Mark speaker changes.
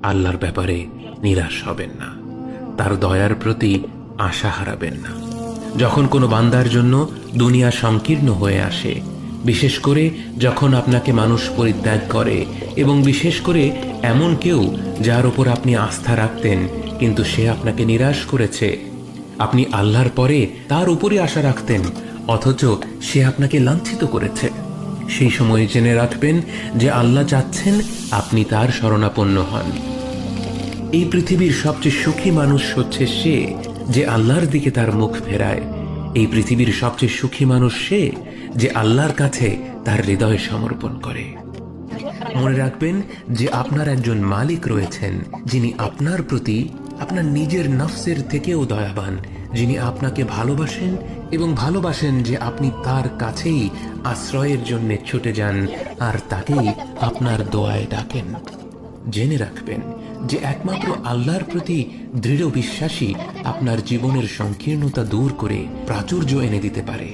Speaker 1: আল্লাহর ব্যাপারে নিরাশ হবেন না, তার দয়ার প্রতি আশা হারাবেন না। যখন কোনো বান্দার জন্য দুনিয়া সংকীর্ণ হয়ে আসে, বিশেষ করে যখন আপনাকে মানুষ পরিত্যাগ করে, এবং বিশেষ করে এমন কেউ যার উপর আপনি আস্থা রাখতেন কিন্তু সে আপনাকে নিরাশ করেছে, আপনি আল্লাহর পরে তার উপরে আশা রাখতেন অথচ সে আপনাকে লাঞ্ছিত করেছে, সেই সময় জেনে রাখবেন যে আল্লাহ চাচ্ছেন আপনি তার শরণাপন্ন হন। এই পৃথিবীর সবচেয়ে সুখী মানুষ হচ্ছে সে যে আল্লাহর দিকে তার মুখ ফেরায়। এই পৃথিবীর সবচেয়ে সুখী মানুষ সে যে আল্লাহর কাছে তার হৃদয় সমর্পণ করে। মনে রাখবেন যে আপনার একজন মালিক রয়েছেন যিনি আপনার প্রতি আপনার নিজের নফসের থেকেও দয়াবান, যিনি আপনাকে ভালোবাসেন এবং ভালোবাসেন যে আপনি তার কাছেই আশ্রয়ের জন্য ছুটে যান আর তাকেই আপনার দোয়ায় ডাকেন। জেনে রাখবেন যে একমাত্র আল্লাহর প্রতি দৃঢ় বিশ্বাসী আপনার জীবনের সংকীর্ণতা দূর করে প্রাচুর্য এনে দিতে পারে।